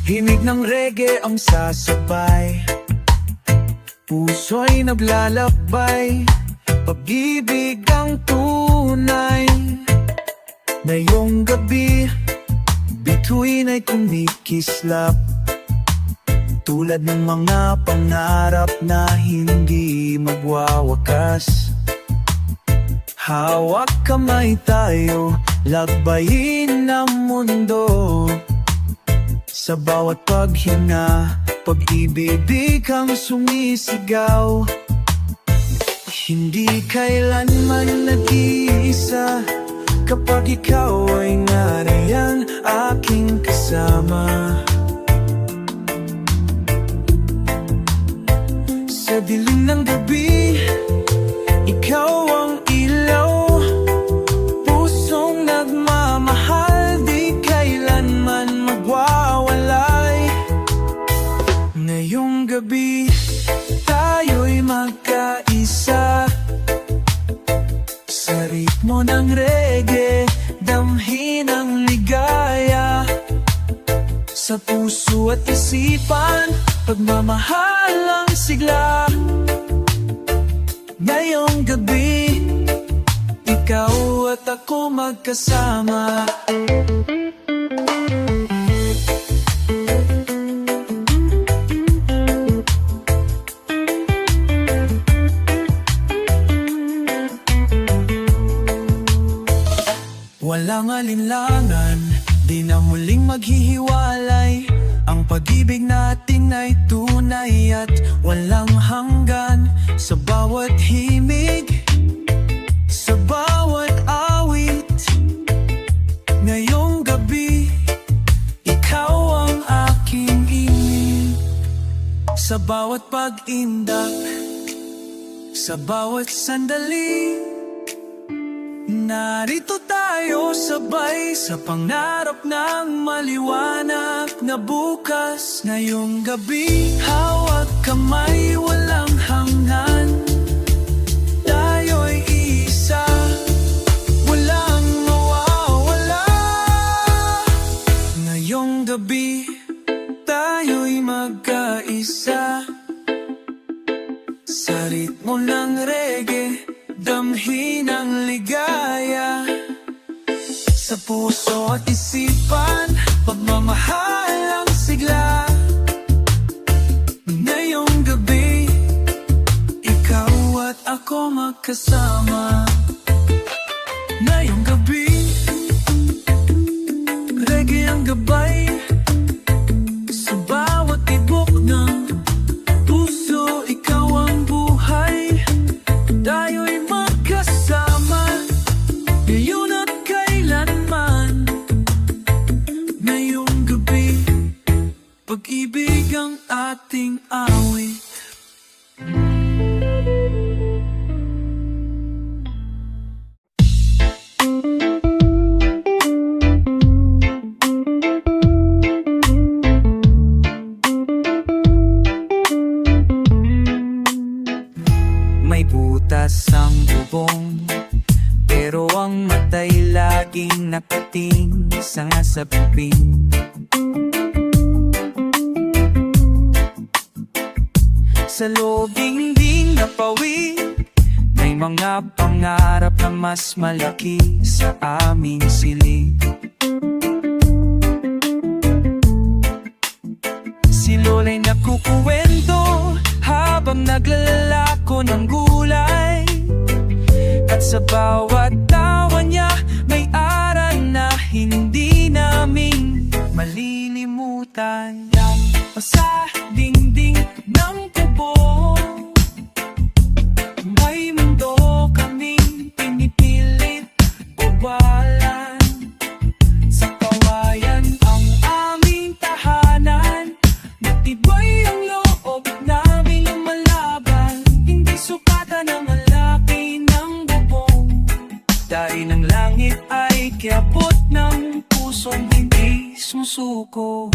Himig ng reggae ang sasabay, puso'y naglalakbay, pag-ibig ang tunay. Ngayong gabi, bituin ay kumikislap, tulad ng mga pangarap na hindi magwawakas. Hawak kamay tayo, lakbayin ang mundo. Sa bawat paghinga, pag-ibig ang sumisigaw. Hindi kailanman nag-iisa, kapag ikaw ay nariyan aking kasama. Sa dilim ng gabi, ikaw ang ilaw, pusong nagmamahal, di kailanman magwawalay. Ngayong gabi, tayo'y magkaisa, sa ritmo ng reggae, damhin ang ligaya. Sa puso at isipan, pagmamahal ang sigla. Ngayong gabi, ikaw at ako magkasama. Walang alinlangan, di na muling maghihiwalay. Ang pag-ibig natin ay tunay at walang hanggan. Sa bawat himig, sa bawat awit, ngayong gabi, ikaw ang aking ingin. Sa bawat pag-indak, sa bawat sandali, narito tayo sabay sa pangarap ng maliwanag na bukas. Ngayong gabi, hawak kamay, walang hanggan. Tayo'y isa, walang mawawala. Ngayong gabi, tayo'y magkaisa, sa ritmo ng reggae, damhin ang ligaya. Sa puso at isipan, pagmamahal ang sigla. Ngayong gabi, ikaw at ako magkasama. Ngayong gabi, reggae ang gabay, sa bawat tibok ng puso, ikaw ang buhay. Tayo'y magkasama, ngayon at kailanman. Ngayong gabi, pag-ibig ang ating awit. May butas ang bubong, pero ang mata'y laging nakating sa bibig. Sa loob dingding na pawi, may mga pangarap na mas malaki sa aming silid. Si Lola'y nakukuwento habang naglalako ng gulay, at sa bawat tawa niya may aral na hindi namin malilimutan. Sa dingding ng kubo, may mundo kaming pinipilit ubalan. Sa kawayan ang aming tahanan, matibay ang loob namin lumalaban. Hindi sukatan ang laki ng bubong, dahil ng langit ay kiabot ng pusong hindi sumusuko.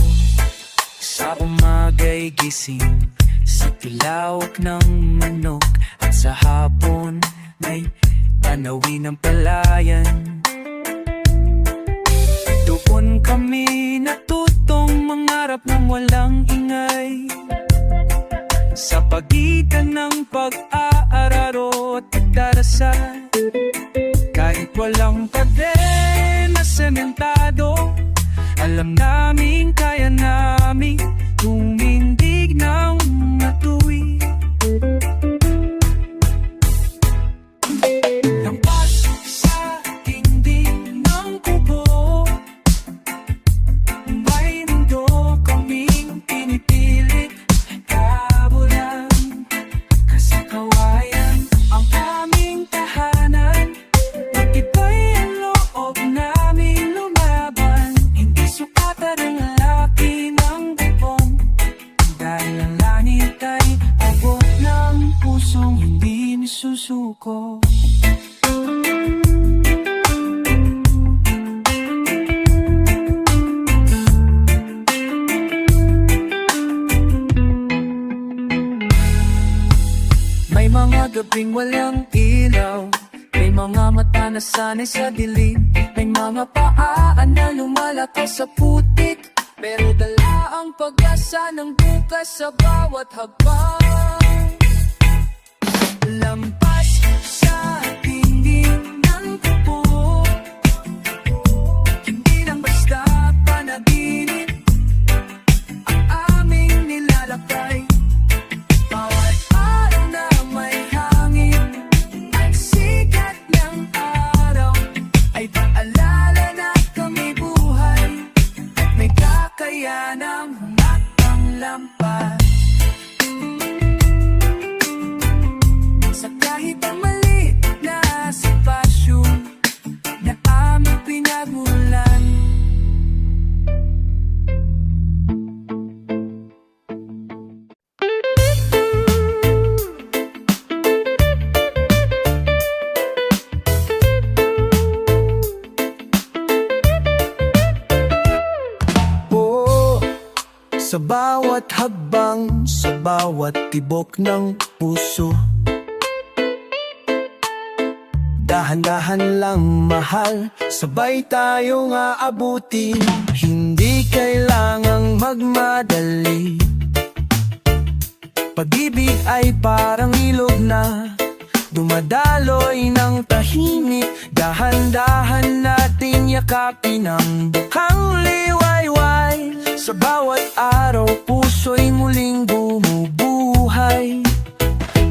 Sa umaga'y gising, sa tilawak ng manok, at sa hapon ay tanawin ng palayan. Doon kami natutong mangarap pangarap ng walang ingay. Sa pagitan ng pag-aararo at pagdarasal, kahit walang pader na sementado, alam namin kaya namin tumindig ng matuwid. Lampas sa dingding ng kubo, may mundo kaming pinipilit. Kabulan, kasakawayan ang aming tahanan. Magkibay ang loob namin lumaban. Hindi sukatan ang laki ng bubong, dahil ang langit ay abot ng pusong hindi nisusuko. May mga gabing walang ilaw, may mga mata na sanay sa dilim, may mga paa na lumalakas sa putik, pero dala ang pag-asa ng bukas sa bawat habang. Lampas sa dingding ng kubo, hindi lang basta panaginip ang aming nilalakay. Bawat araw na may hangin at sikat ng araw ay paalala na kami buhay at may kakayanang humatang lampas. Sa kahit ang maliit na sitwasyon na aming pinagmulan, sa bawat habang, sa bawat tibok ng puso, dahan-dahan lang mahal, sabay tayong aabutin. Hindi kailangang magmadali, pag-ibig ay parang ilog na dumadaloy ng tahimik. Dahan-dahan natin yakapin ang bukhang liwayway. Sa bawat araw, puso'y muling bumubuhay.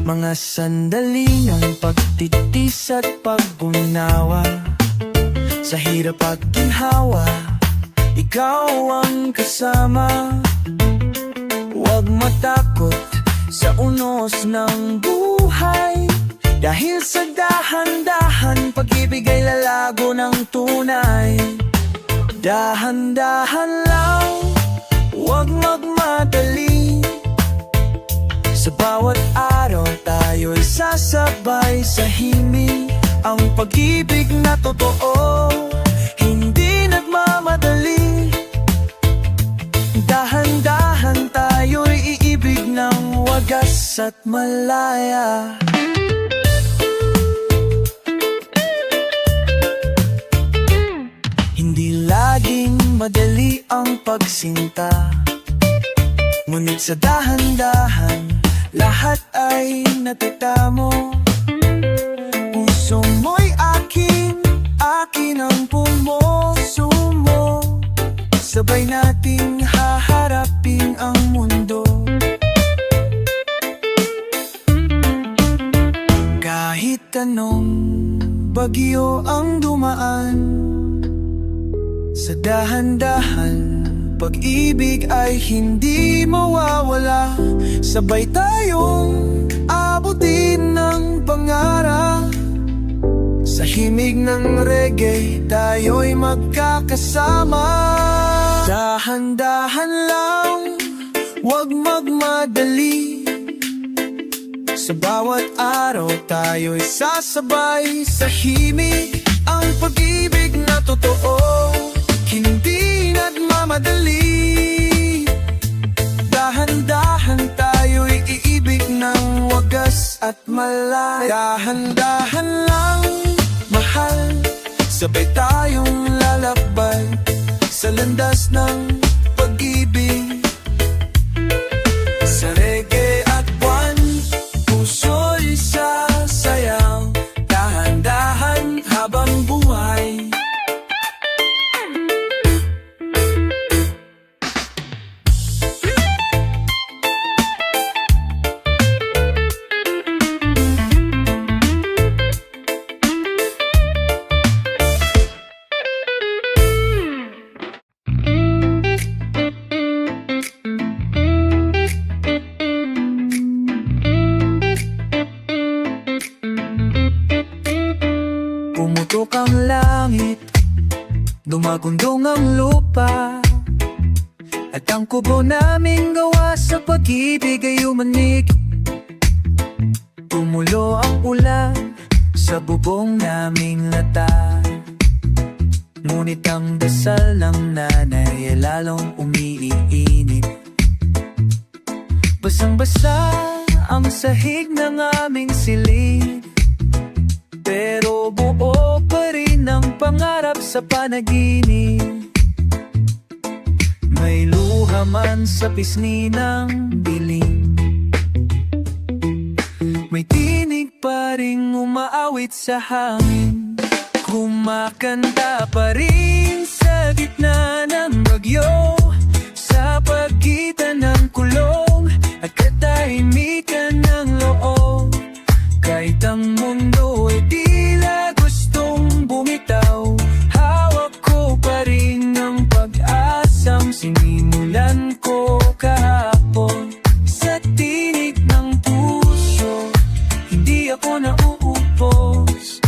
Mga sandali ng pagtitis at pag-unawa, sa hirap at ginhawa, ikaw ang kasama. Huwag matakot sa unos ng buhay, dahil sa dahan-dahan, pag-ibig ay lalago ng tunay. Dahan-dahan lang, huwag magmadali. Sa bawat araw tayo'y sasabay sa himig. Ang pag-ibig na totoo, hindi nagmamadali. Dahan-dahan tayo'y iibig ng wagas at malaya. Hindi laging madali ang pagsinta, ngunit sa dahan-dahan, lahat ay natatamo. Puso mo'y akin, akin ang pumoso mo. Sabay nating haharapin ang mundo. Kahit anong bagyo ang dumaan, sa dahan-dahan, pag-ibig ay hindi mawawala. Sabay tayong abutin ng pangarap. Sa himig ng reggae, tayo'y magkakasama. Dahan-dahan lang, huwag magmadali. Sa bawat araw, tayo'y sasabay sa himig. Ang pag-ibig na totoo, hindi nagmamadali. Dahan-dahan tayo'y iibig ng wagas at malaya. Dahan-dahan lang, mahal, sabay tayong lalakbay sa landas ng pag-ibig. Magundong ang lupa at ang kubo naming gawa sa pag-ibig ay umanig. Tumulo ang ulan sa bubong naming lata, ngunit ang dasal ng nanay ay lalong umiinit. Basang-basa ang sahig ng aming silid, pero buo pa rin ang pangarap sa panaginip. May luha man sa pisngi ng dilim, may tinig pa ring umaawit sa hangin. Kumakanta pa rin sa gitna ng bagyo, sa pagitan ng kulong at katahimikan ng loob. Kahit ang mundo ay tila gustong bumitaw, hawak ko pa rin ang pag-asang sinimulan ko kahapon. Sa tinig ng puso, hindi ako nauupos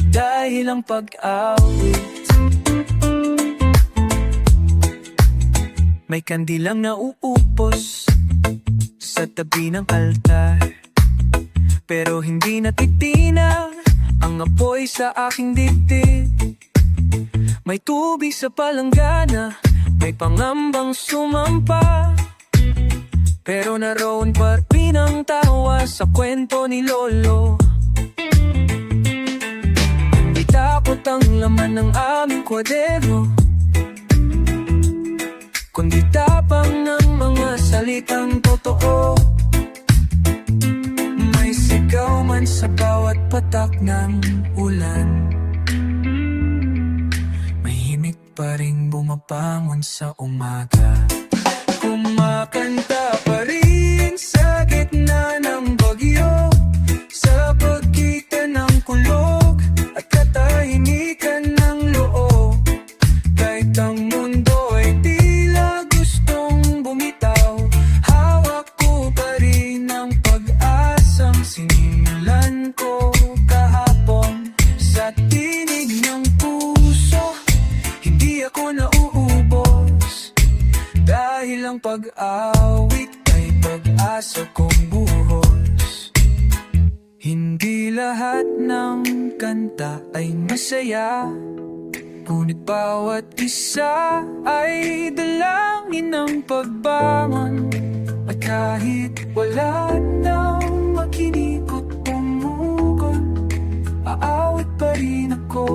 dahil ang pag-awit. May kandilang nauupos sa tabi ng altar, pero hindi natitina ang apoy sa aking dibdib. May tubig sa palanggana, may pangambang sumampa, pero naroon pa rin ang tawa sa kwento ni Lolo. Hindi takot ang laman ng aming kwadero, kundi tapang ng mga salitang totoo. May sigaw man sa bawat patak ng ulan, mahimik pa rin bumabangon sa umaga. Kumakanta pa rin sa gitna ng bagyo, sa pagitan ng kulog at katahimikan ng loob. Kahit ang mundo ay tila gustong bumitaw, hawak ko pa rin ang pag-asang sinimulan ko kahapon. Sa tinig ng puso, hindi ako nauubos dahil ang pag-awit ay pag-asa kong buhos. Hindi lahat ng kanta ay masaya, ngunit bawat isa ay dalangin ng pagbangon. At kahit wala nang makinikot pumugon, aawit pa rin ako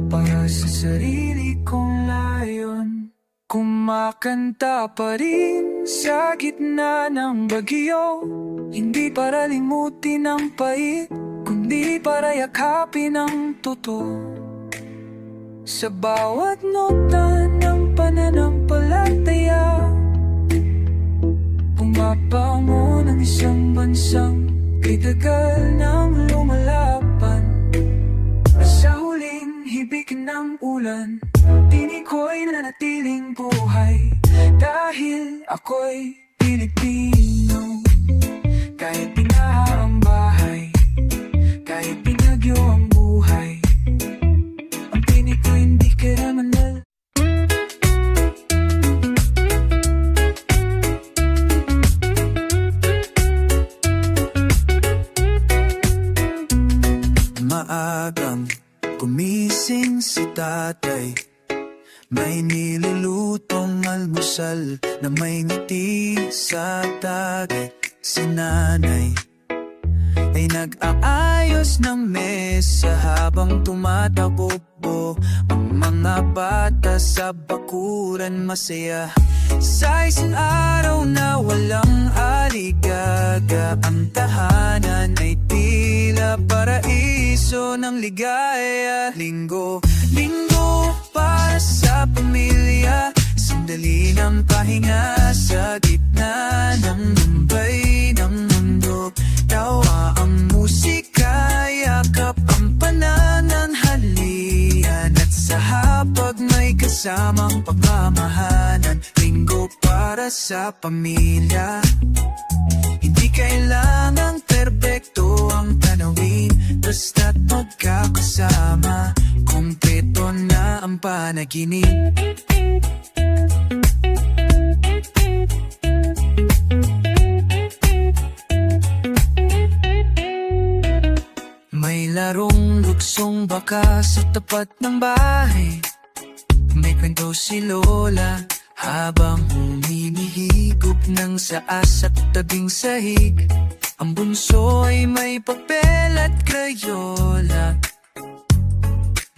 para sa sarili kong layon. Kumakanta pa rin sa gitna ng bagyo, hindi para limutin ang pait, kundi para yakapin ang totoo. Sa bawat nota ng pananampalataya, pumabangon ang isang bansang itagal ng lumalaban. Sa huling hibig ng ulan, tinig ko'y nanatiling buhay, dahil ako'y Pilipino. Kahit binaha ang bahay, kahit binagyo ang buhay, ang tinig ko hindi karamanal. Maagang gumising si tatay, may nilulutong almusal na may ngiti sa tagay. Si nanay ay nag-aayos ng mesa habang tumatakbo ang mga bata sa bakuran masaya. Sa isang araw na walang aligaga, ang tahanan ay tila paraiso ng ligaya. Linggo para sa pamilya, sandali ng pahinga sa gitna ng lumbay ng mundo. Tawa ang musika, yakap ang panananghalian, at sa hapag may kasamang pagmamahalan. Linggo para sa pamilya, hindi kailangang perpekto ang tanawin, basta't magkakasama, kumpleto na na ang panaginip. May larong luksong baka sa tapat ng bahay. May kwento si Lola habang humihigop ng saas at tabing sahig. Ang bunso ay may papel at krayola,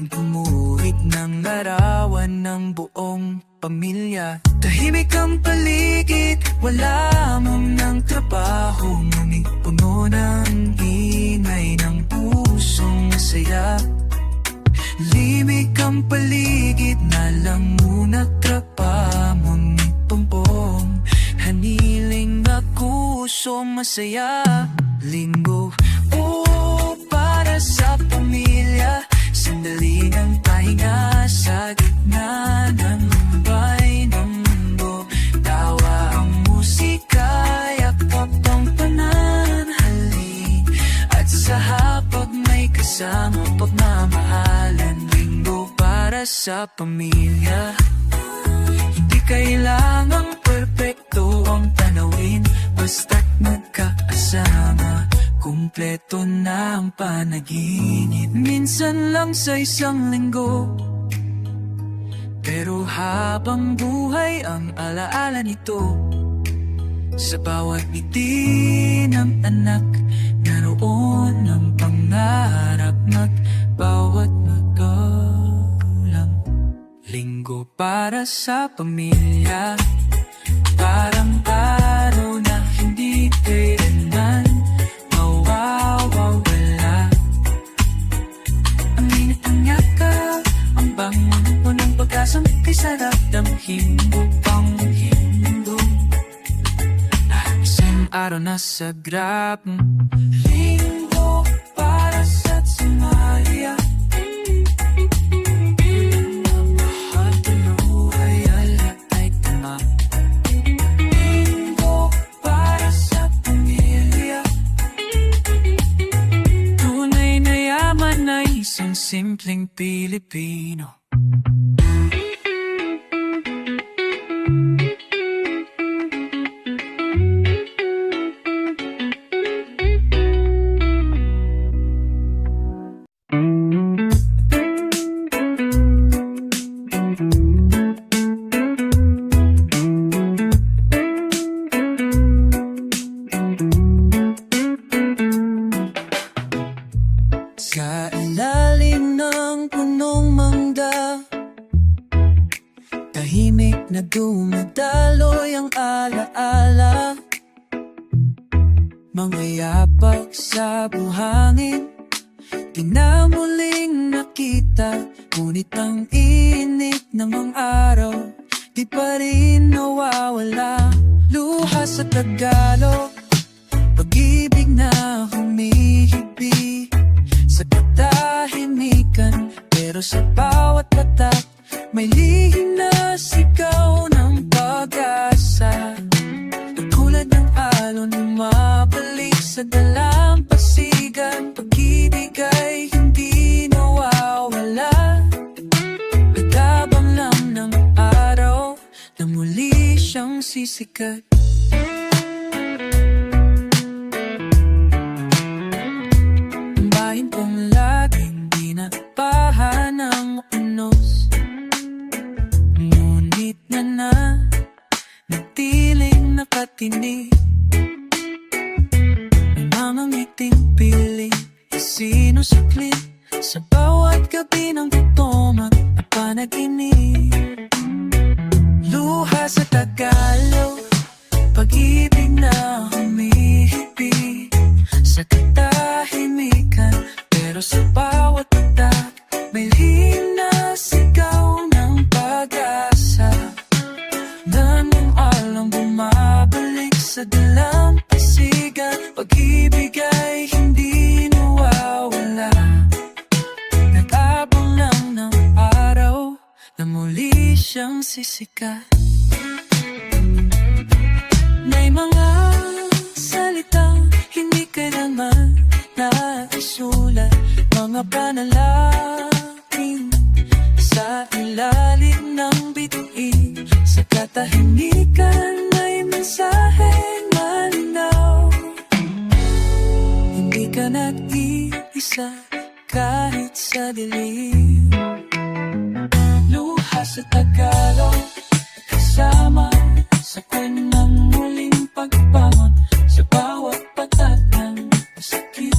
gumuhit ng larawan ng buong pamilya. Tahimik ang paligid, wala mong ng trabaho, ngunit puno ng ingay ng pusong masaya. Limig ang paligid, nalangun at trapa, ngunit pompong haniling na kusong masaya. Linggo para sa pamilya, sandali ng pahinga sa gitna ng lumbay ng mundo. Tawa ang musika, yakap ang pananhali, at sa hapag may kasama pagmamahalan. Linggo para sa pamilya, hindi kailangang perpekto ang tanawin, basta't nagkakasama, kumpleto na ang panaginip. Minsan lang sa isang linggo, pero habang buhay ang alaala nito. Sa bawat ngiti ng anak, naroon ang pangarap bawat magulang. Linggo para sa pamilya, parang araw na hindi kailanman mawawala. Ang init ng yakap, ang bango ng pag-asang kay sarap damhin upang hindo. Isang araw na sagrap, linggo para sa Somalia. Isang simpleng Pilipino. Sa ilalim ng punong mangga, tahimik na dumadaloy ang alaala. Mga yapak sa buhangin, di na muling nakita, ngunit ang init ng mga araw, di pa rin nawawala. Luha sa Tagalog, pag-ibig na humihigbi sa katahimikan, pero sa bawat tatak may lihim na sigaw ng pag-asa. Tulad ng alon mabalik sa dalampasigan, pag-ibig ay hindi nawawala. Pagtabang lang ng araw na muli siyang sisikat. Bahin kong laging dinapahan ng unos, ngunit na nagtiling nakatinig. May mga ngiting piling, isinusuklit sa bawat gabi ng tutomag na panaginip. Luha sa Tagalog, pag-ibig na humihigpit sa katahimikan, pero sa bawat tatak may lihim na sigaw ng pag-asa. Ganong alang bumabalik sa dalampasigan, pag-ibig ay hindi nawawala. Nag-abang lang ng araw na muli siyang sisikat. May mga salitang hindi kailanman naisulat, mga panalangin sa nag-iisa kahit sa dilim. Luha sa Tagalog, kasama sa kwenang muling pagbangon. Sa bawat patat ng sakit,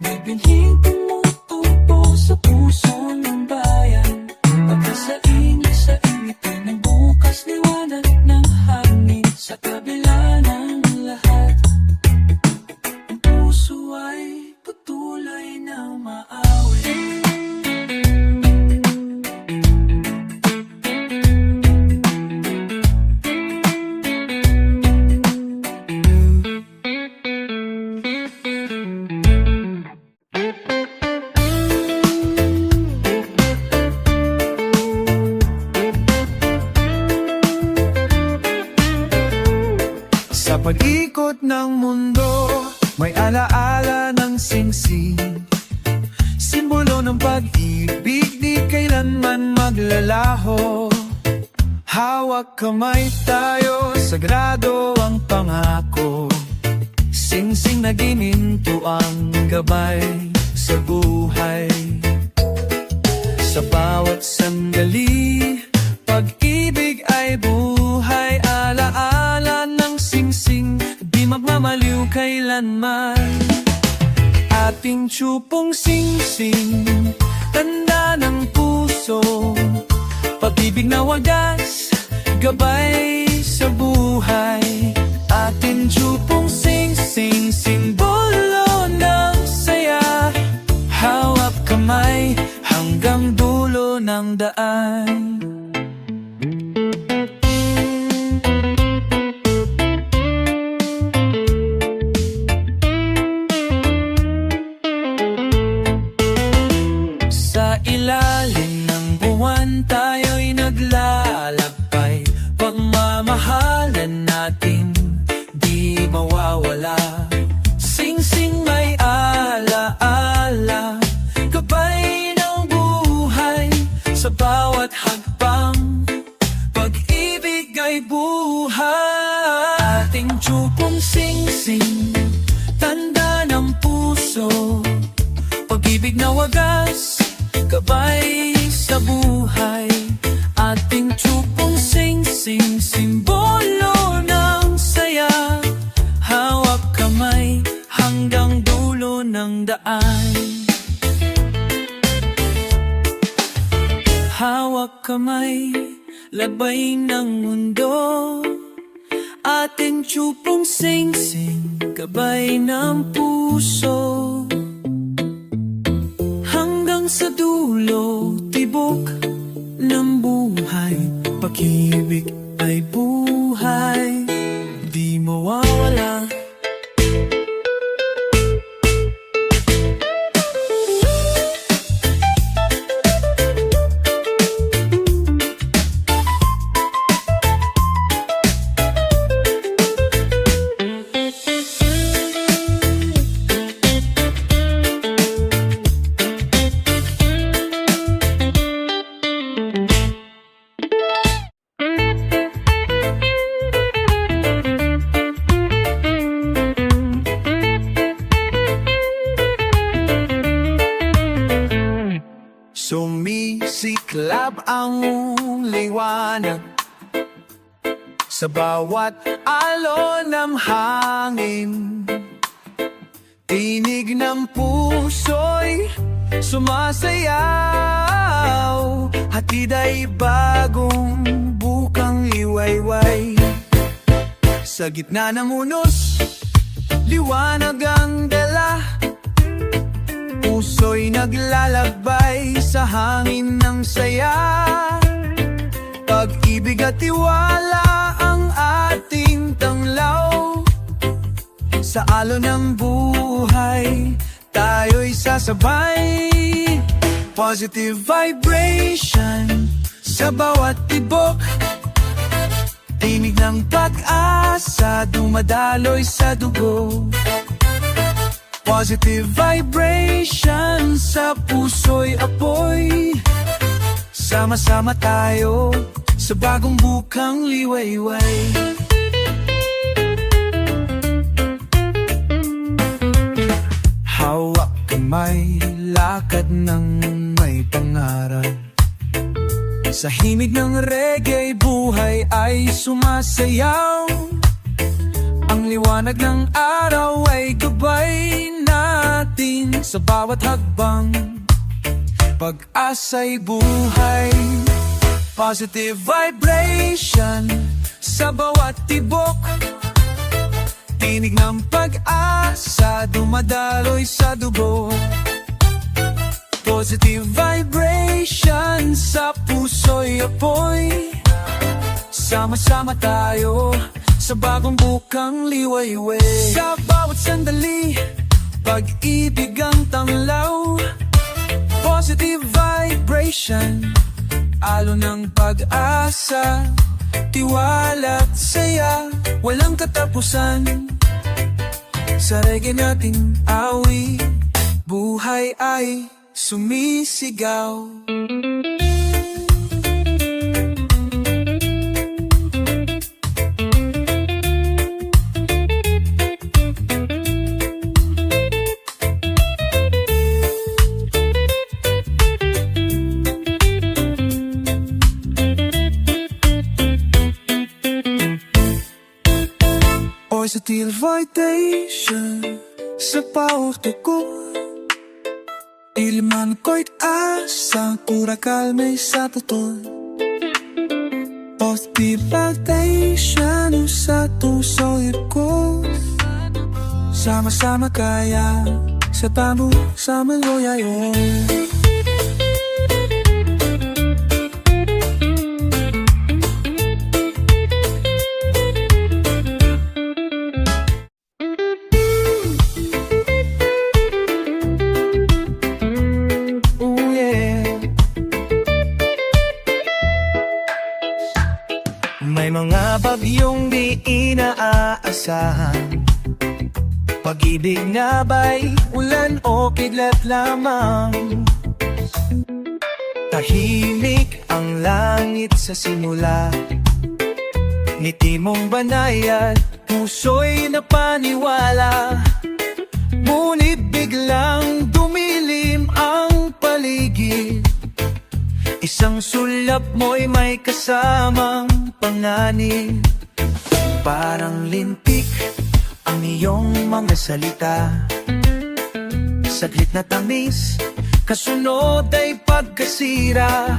may binhing tumutubo sa puso ng bayan. Pagkasain sa ingitin ng bukas, liwanag ng hangin. Sa kabila ng lahat, ang puso ay patuloy na maawit. Sa pag-ikot ng mundo, may alaala ng singsing. Simbolo ng pag-ibig, di kailanman maglalaho. Hawak kamay tayo, sagrado ang pangako. Singsing na gininto ang gabay sa buhay. Sa bawat sandali, pag-ibig ay buhay. Alaala ng singsing, di magmamaliw kailanman. Ating tiyupong singsing, tanda ng puso. Pag-ibig na wagas, gabay sa buhay. Ating tiyupong singsing, simbolo ng saya. Hawak kamay hanggang dulo ng daan. Sa ilalim ng buwan tayo'y naglalakbay. Pagmamahalan natin di mawawala. Singsing may alaala, gabay ng buhay. Sa bawat hakbang, pag-ibig ay buhay. Ating tiyupong singsing, tanda ng puso. Pag-ibig na wagas, gabay sa buhay. Ating tiyupong singsing, simbolo ng saya. Hawak kamay hanggang dulo ng daan. Hawak kamay, labay ng mundo. Ating tiyupong singsing, gabay ng puso. Hanggang sa dulo, tibok ng buhay. Pag-ibig ay buhay, di mawawala. Sumisiklab ang liwanag sa bawat alon ng hangin. Tinig ng puso'y sumasayaw. Hatid ay bagong bukang liwayway. Sa gitna ng unos, liwanag ang dala. Puso'y naglalakbay sa hangin ng saya. Pag-ibig at tiwala ang ating tanglaw. Sa alon ng buhay, tayo'y sasabay. Positive vibration sa bawat tibok. Tinig ng pag-asa, dumadaloy sa dugo. Positive vibration sa puso'y apoy. Sama-sama tayo sa bagong bukang liwayway. ng may pangarap. Sa himig ng reggae, buhay ay sumasayaw. Ang liwanag ng araw ay gabay natin sa bawat hakbang. Pag-asa'y buhay, positive vibration sa bawat tibok. Tinig ng pag-asa, dumadaloy sa dugo. Positive vibration sa puso'y apoy. Sama-sama tayo sa bagong bukang liwayway. Sa bawat sandali, pag-ibig ang tanglaw. Positive vibration, alon ng pag-asa. Tiwala at saya, walang katapusan. Sa reggae nating awi, buhay ay sumisigaw. Positive vibration sa bawat dugo. Iliman ko'y asa, pura kalme sa totoo. Positive vibration sa puso'y ko. Sama-sama kaya sa tamu, sa maloyayo. May mga bagyong di inaasahan. Pag-ibig na ba'y ulan o kidlat lamang? Tahimik ang langit sa simula. Ngiti mong banayad, puso'y napaniwala. Ngunit biglang dumilim ang paligid. Isang sulap mo'y may kasamang panganib. Parang lintik ang iyong mga salita. Saglit na tamis, kasunod ay pagkasira.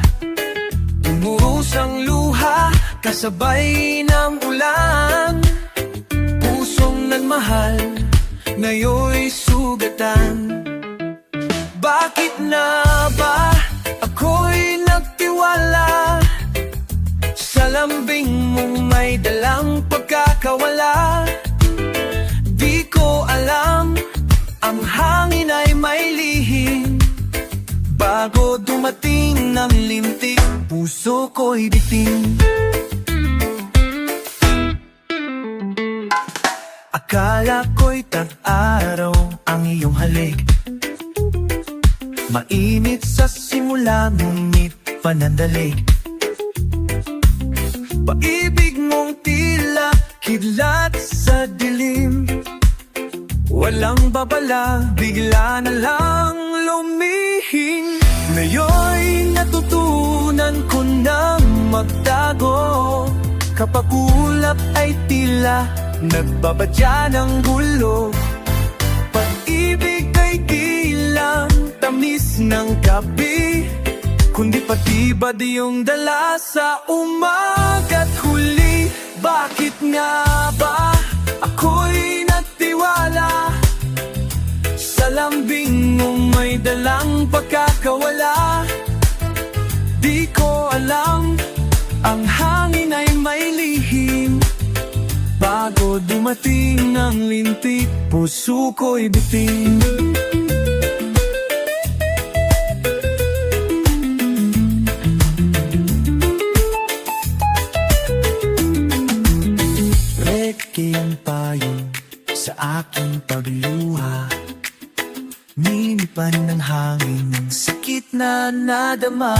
Tumuros ang luha, kasabay ng ulan. Pusong nagmahal, ngayon'y sugatan. Bakit na ba ako'y nagtiwala? Sa lambing mong may dalang pagkakawala. Di ko alam, ang hangin ay may lihim. Bago dumating ng lintik, puso ko'y biting. Akala ko'y tag-araw ang iyong halik. Mainit sa simula, ngunit panandalig. Pag-ibig mong tila kidlat sa dilim. Walang babala, bigla na lang lumihing. Ngayon'y natutunan ko nang magtago. Kapag ulap ay tila nagbabadya ng gulo. Pag-ibig ay di lang tamis ng gabi, kundi patibad yung dala sa umaga't huli. Bakit nga ba ako'y nagtiwala? Sa lambing mong may dalang pagkakawala. Di ko alam, ang hangin ay may lihim. Bago dumating ang lintik, puso ko'y biting. Ang payo sa aking pagluha. Ninipan ng hangin ng sakit na nadama.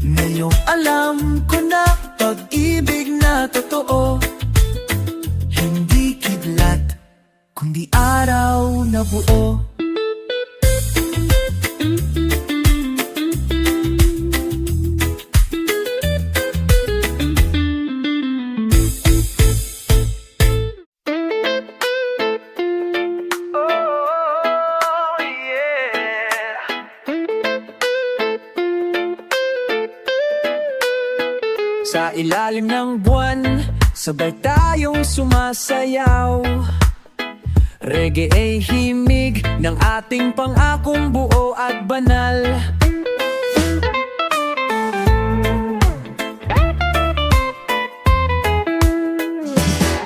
Ngayong alam ko na pag-ibig na totoo, hindi kidlat, kundi araw na buo. ilalim ng buwan, sabay tayong sumasayaw. Reggae ay himig ng ating pangakong buo at banal.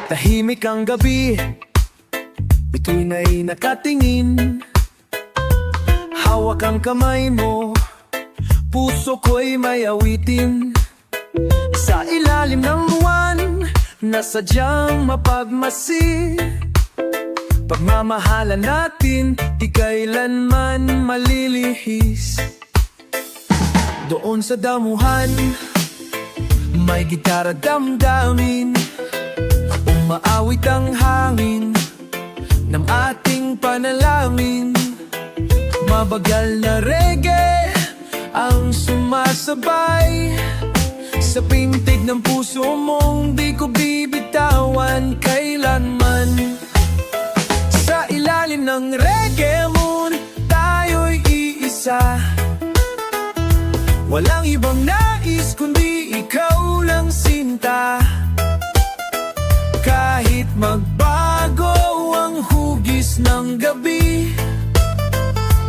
Tahimik ang gabi, bituin ay nakatingin. Hawak ang kamay mo, puso ko'y may awitin. Sa ilalim ng buwan, nasadyang mapagmasi. Pagmamahalan natin, di kailanman malilihis. Doon sa damuhan, may gitara damdamin. Umaawit ang hangin ng ating panalangin. Mabagal na reggae ang sumasabay sa pintig ng puso mong di ko bibitawan kailanman. Sa ilalim ng reggae moon, tayo'y iisa. Walang ibang nais kundi ikaw lang sinta. Kahit magbago ang hugis ng gabi,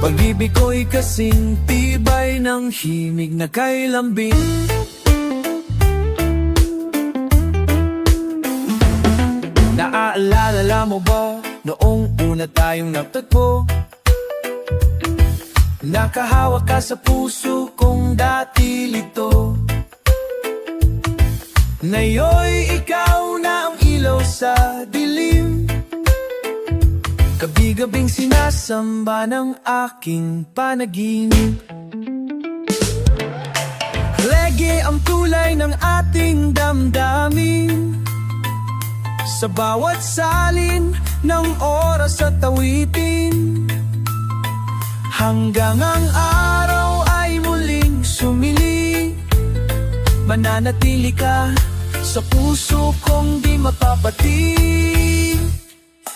pag-ibig ko'y kasing tibay ng himig na kay lambing. Naaalala mo ba noong una tayong nagtagpo? Nakahawak ka sa puso kong dati lito. Ngayoy ikaw na ang ilaw sa dilim, gabi-gabing sinasamba ng aking panaginip. Reggae ang tulay ng ating damdamin, sa bawat salin ng oras at awitin. Hanggang ang araw ay muling sumili, mananatili ka sa puso kong di mapapati.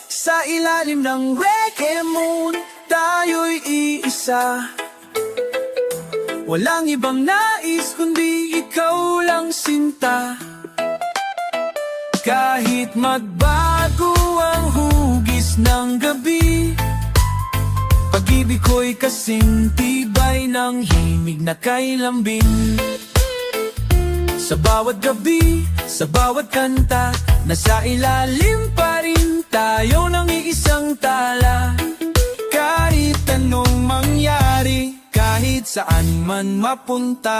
Sa ilalim ng reggae moon, tayo'y iisa. Walang ibang nais kundi ikaw lang sinta. Kahit magbago ang hugis ng gabi, pag-ibig ko'y kasing tibay ng himig na kay lambing. Sa bawat gabi, sa bawat kanta, nasa ilalim pa rin tayo ng iisang tala. Kahit anong mangyari, kahit saan man mapunta,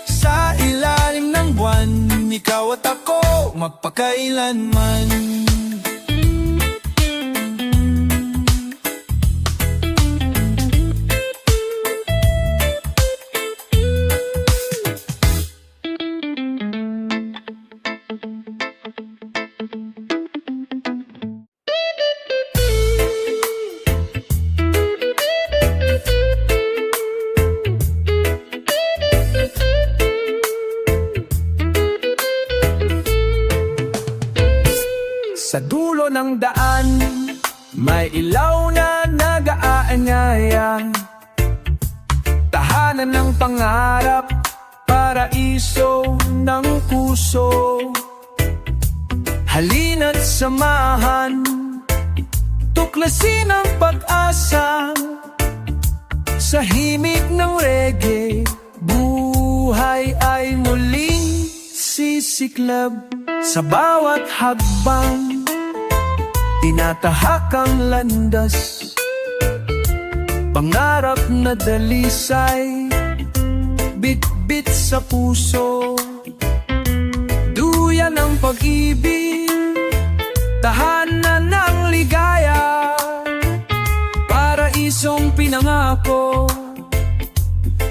sa ilalim ng buwan, ikaw at ako magpakailanman. Sa dulo ng daan, may ilaw na nag-aanyaya. Tahanan ng pangarap, paraiso ng puso. Halina't samahan, tuklasin ang pag-asa. Sa himig ng reggae, buhay ay muling sisiklab. Sa bawat hakbang, tinatahak ang landas. Pangarap na dalisay, bit-bit sa puso. Duyan ng pag-ibig, tahanan ng ligaya. Paraisong pinangako,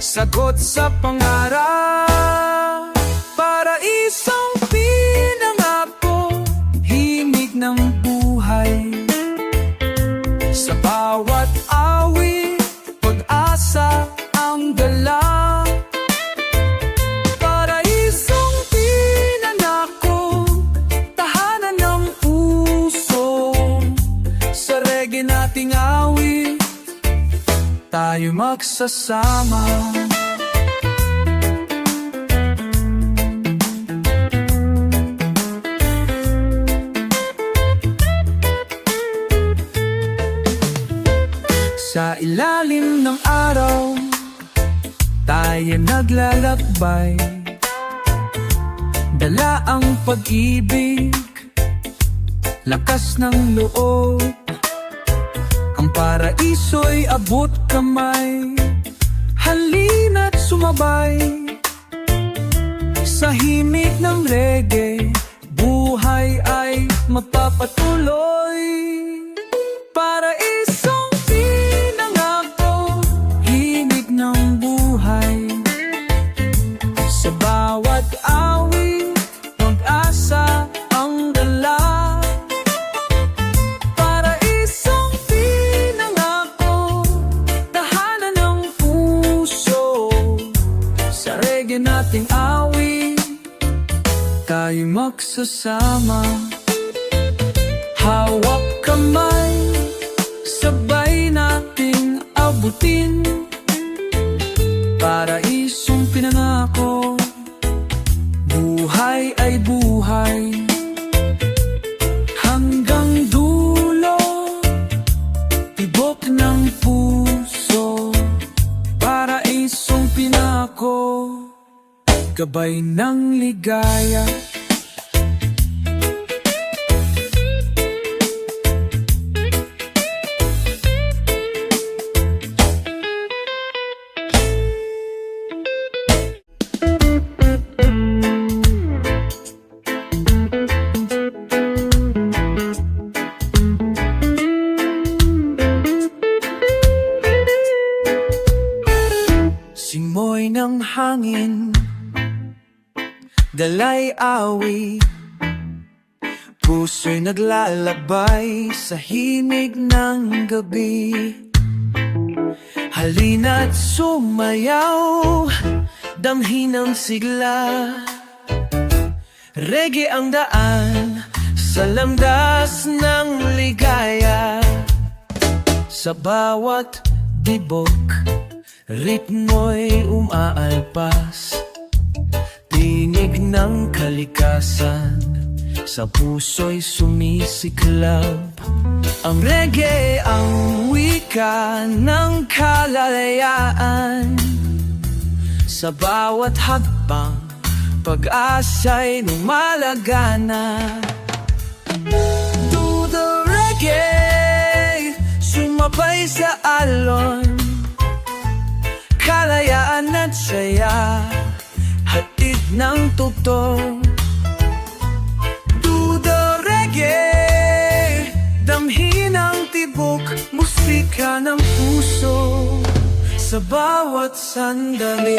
sagot sa pangarap. Paraisong pinangako, himig ng buhay. Sa bawat awit, pag-asa ang dala. Paraisong pinangako, tahanan ng puso. Sa reggae nating awit, tayo magsasama. ay naglalakbay, dala ang pag-ibig, lakas ng loob. Ang paraiso'y abot kamay, halina't sumabay. Sa himig ng reggae, buhay ay mapapatuloy. Paraisong pinangako, himig ng buhay. Sa bawat awit, pag-asa ang dala. Paraisong pinangako, tahanan ng puso. Sa reggae nating awit, tayo magsasama. Hawak kamay, sabay nating abutin. Paraisong pinangako, buhay ay buhay. Hanggang dulo, tibok ng puso. Paraisong pinangako, gabay ng ligaya. Simoy ng hangin, dalay awi, puso'y naglalakbay sa himig ng gabi. Halina't sumayaw, damhin ang sigla. Reggae ang daan sa landas ng ligaya. Sa bawat dibok, ritmo'y umaalpas. Tinig ng kalikasan, sa puso'y sumisiklab. Ang reggae ang wika ng kalayaan. Sa bawat hakbang, pag-asa'y lumalagana. To the reggae, sumabay sa alon. Kalayaan at saya, hatid ng tugtog. To the reggae, damhin ang tibok, musika ng puso. Sa bawat sandali,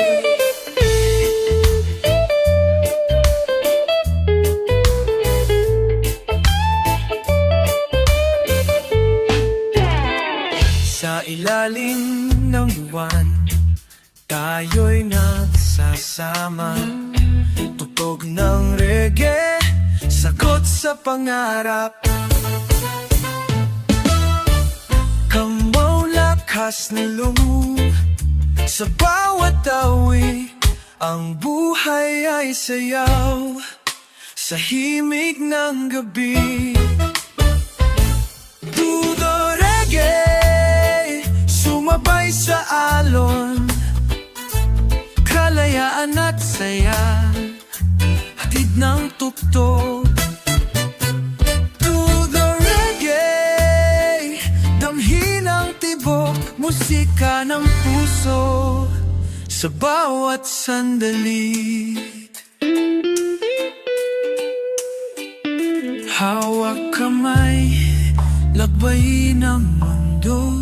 sa ilalim ng buwan, tayo'y nagsasama. Tugtog ng reggae, sagot sa pangarap. Kamaw lakas ng loob, sa bawat tawi, ang buhay ay sayaw. Sa himig ng gabi, to the reggae, sumabay sa alon. Kalayaan at saya, hatid ng tugtog. To the reggae, damhin ang tibok, musika ng puso. Sa bawat sandali, hawak kamay, lakbayin ang mundo.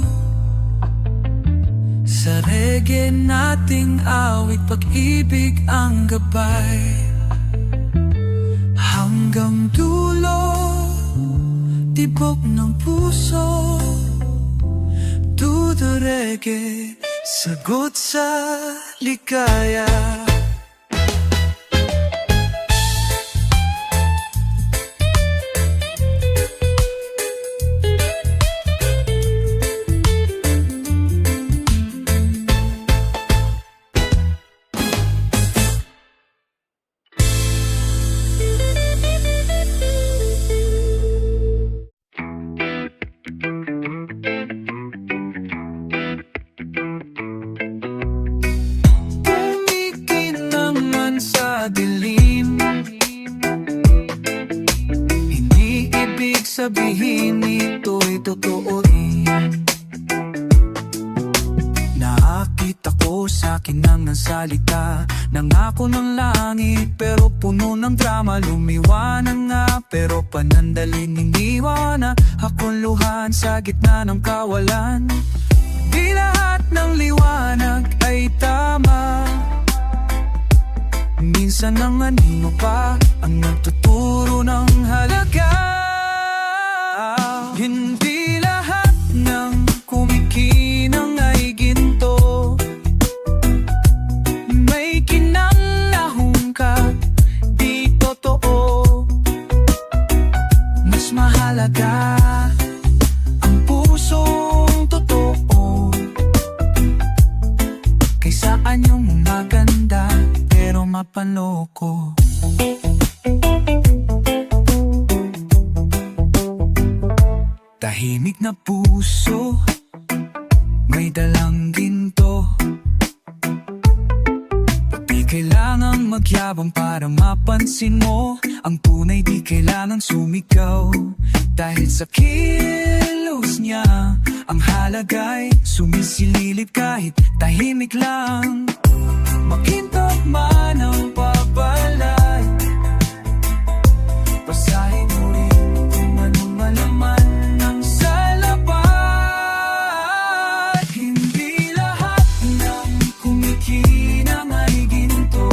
Sa reggae nating awit, pag-ibig ang gabay. Hanggang dulo, tibok ng puso. To the reggae, sagot sa ligaya. ibig sabihin ito'y totoo rin. Nakita ko sa'kin ang salita, nangako ng langit pero puno ng drama. Lumiwanag nga pero panandalin iniwan na akong luhan sa gitna ng kawalan. Di lahat ng liwanag ay tama, minsan ang anino pa ang nagtuturo ng halaga. Hindi lahat ng kumikinang ay ginto, may kinalahong ka, di totoo. Mas mahalaga ang pusong totoo kaysa anyong maganda pero mapanloko. Tahimik na puso, may dalang ginto. Di kailangang magyabang para mapansin mo, ang tunay di kailangang sumigaw. Dahil sa kilos niya, ang halaga'y sumisilip kahit tahimik lang. Makintab man ang papalay, basahin mo rin kung anong malaman ng salabat. Hindi lahat ng kumikinang ay ginto,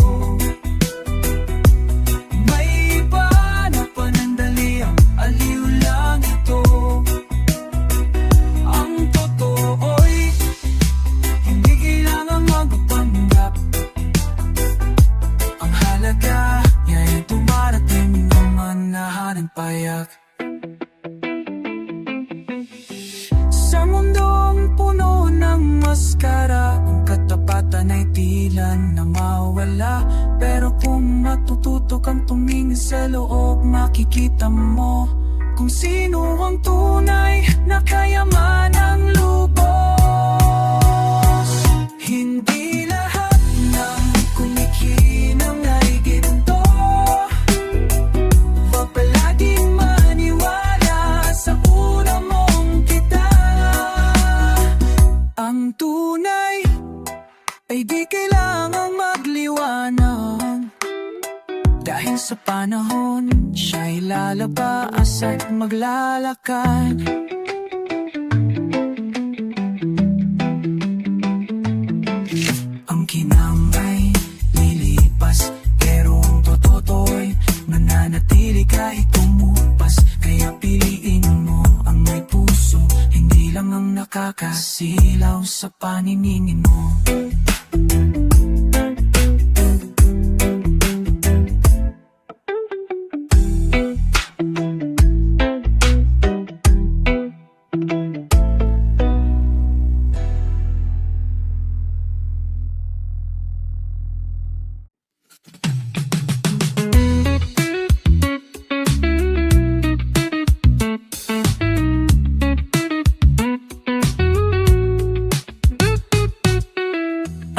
may iba na panandali, ang aliw lang ito. Ang totoo'y hindi kailangang magpanggap, ang halaga ay dumarating naman na ng payak. Sa mundong puno ng maskara, ang katapatan ay tila na mawala. Pero kung matututo kang tumingin sa loob, makikita mo kung sino ang tunay na kayamanang lubos. Hindi lahat ng kumikinang ay ginto, wag palaging maniwala sa una mong kita. Ang tunay ay di kailangang magliwanag, dahil sa panahon siya'y lalabas at maglalakad. Ang kinang ay lilipas, pero ang totoo'y mananatili kahit umupas. Kaya piliin mo ang may puso, hindi lang ang nakakasilaw sa paniningin mo.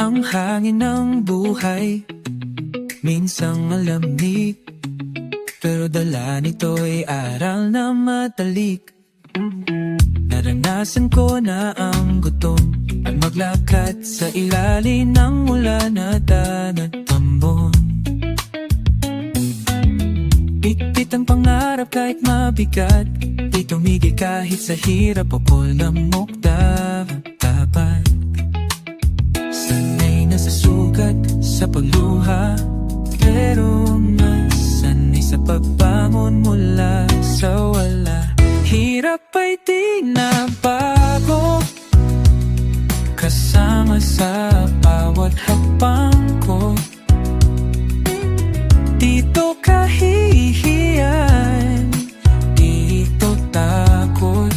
Ang hangin ng buhay, minsang malamig, pero dala nito'y aral na matalik. Naranasan ko na ang gutom at maglakad sa ilalim ng ulan at tambon. Bitbit ang pangarap kahit mabigat, di tumigil kahit sa hirap o lamok dapat. Sanay na sa sugat, sa pagluha, pero mas sanay sa pagbangon mula sa wala. Hirap ay di nabago, kasama sa bawat hakbang ko. Dito kahihiyan, dito takot,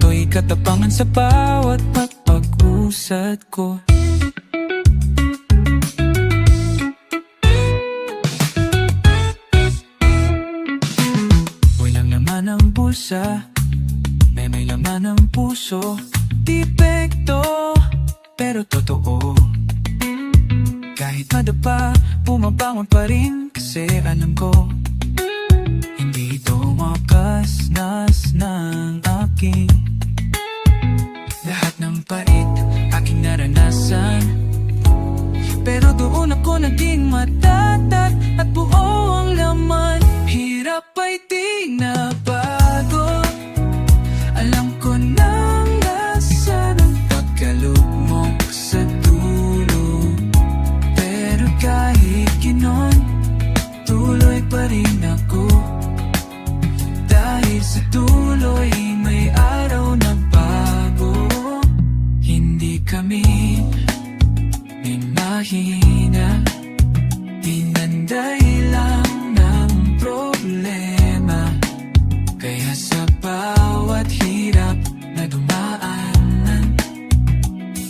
to'y katapangan sa bawat mapag-usad ko. May laman ng puso, depekto, pero totoo. Kahit madapa, bumabangon pa rin, kasi alam ko hindi ito kasnas ng aking lahat ng pait, aking naranasan. Pero doon ako naging matatat at buo ang laman. Hirap ay di nabago. Alam ko nang nasa ng pagkalugmok sa dulo. Pero kahit gano'n, tuloy pa rin ako. Dahil sa tuloy may araw na bago. Hindi kami mahina, hinanday lang ng problema. Kaya sa bawat hirap na dumaanan,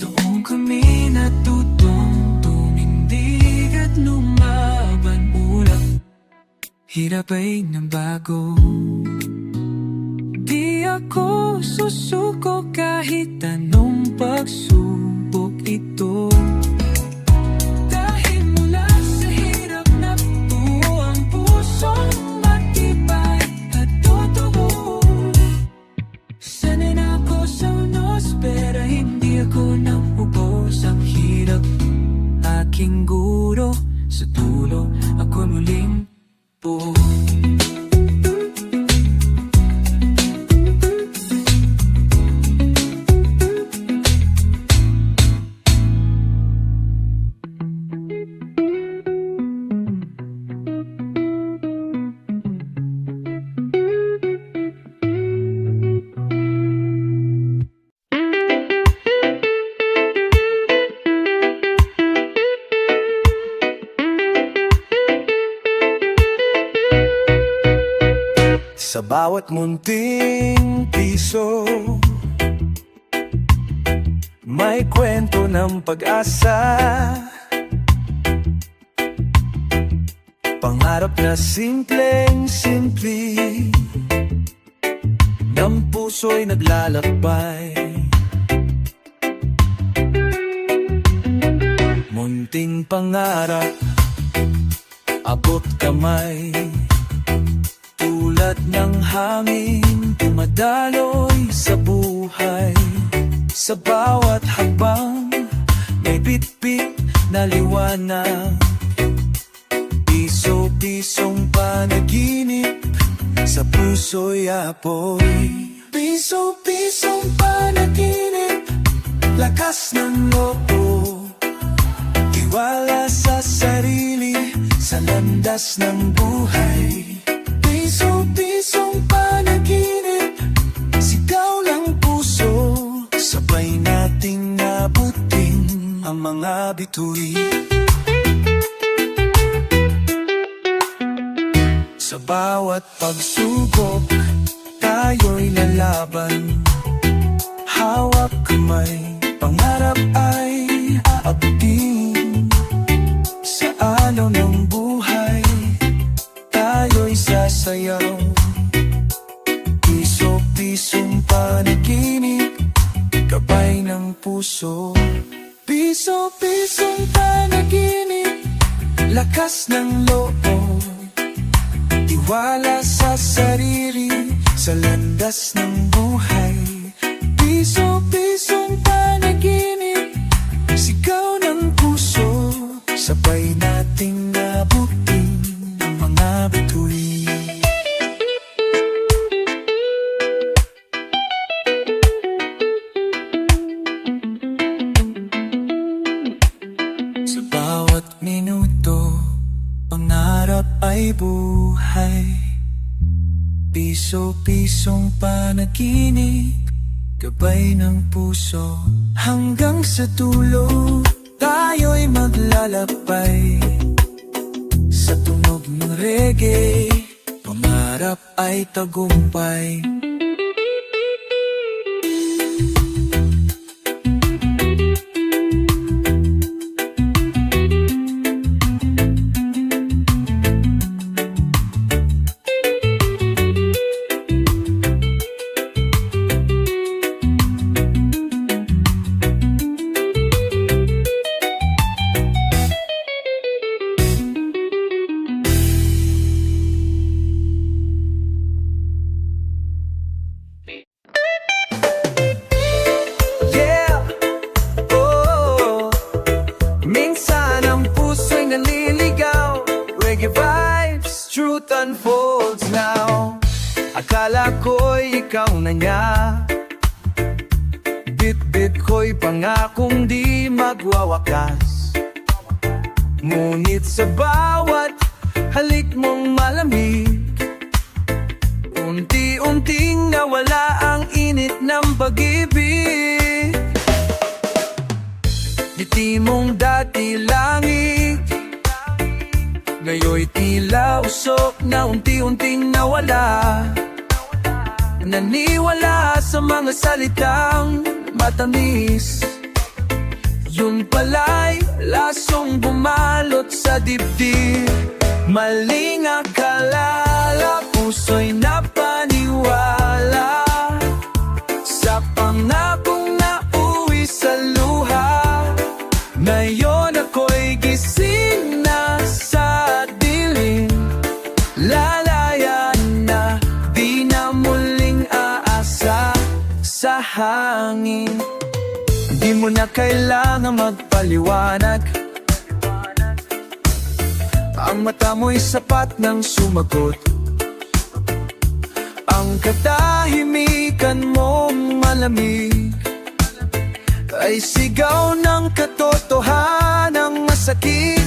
doon kami natutong tumindig at lumaban. Ulap, hirap ay nabago. Di ako susuko kahit anong pagsubok ito. Ako nang ubos ang hirap, aking guro. Sa dulo, ako muling po. Sa bawat munting piso, may kwento ng pag-asa. Pangarap na simpleng-simple, ng puso'y naglalakbay. Munting pangarap, abot kamay. Tulad ng hangin, dumadaloy sa buhay. Sa bawat hakbang, may bitbit na liwanag. Piso-pisong panaginip, sa puso'y apoy. Piso-pisong panaginip, lakas ng loob. Tiwala sa sarili, sa landas ng buhay. Piso-pisong panaginip, sigaw lang puso. Sabay nating nabutin ang mga bituin. Sa bawat pagsubok, tayo'y lalaban. Hawak kamay, pangarap ay aabutin. Sa alaw ng buhay, tayo'y sasayaw. Piso-pisong panaginip, gabay ng puso. Piso-pisong panaginip, lakas ng loob. Tiwala sa sarili, sa landas ng buhay. Piso-pisong panaginip, sigaw ng puso. Sabay nating nabutin ang mga bituin. Sa bawat minuto, pangarap ay buhay. Piso-pisong panaginip, gabay ng puso. Hanggang sa dulo, tayo'y maglalakbay. Sa tunog ng reggae, pangarap ay tagumpay. unfolds now. Akala ko'y ikaw na niya, bit-bit ko'y pangakong di magwawakas. Ngunit sa bawat halik mong malamig, unti-unting nawala ang init ng pag-ibig. Ngiti mong dati langit, ngayon'y tila usok na unti-unting nawala. Naniwala sa mga salitang matamis, yun pala'y lasong bumalot sa dibdib. Maling akala, puso'y napaniwala sa pangakong nauwi sa luha. Ngayon ako'y gising na sa dilim, lalayan na, di na muling aasa sa hangin. Di mo na kailangan magpaliwanag, ang mata mo'y sapat ng sumagot. Ang katahimikan mong malamig ay sigaw ng katotohanang masakit.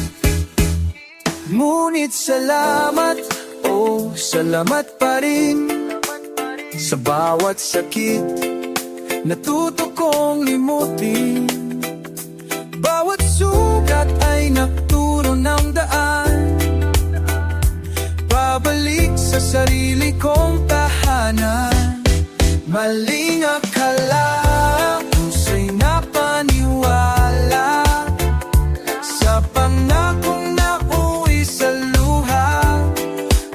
Ngunit salamat, oh salamat pa rin sa bawat sakit. Natuto kong limutin, bawat sugat ay nagturo ng daan, pabalik sa sarili kong tahanan. Maling akala, puso'y napaniwala sa pangakong nauwi sa luha.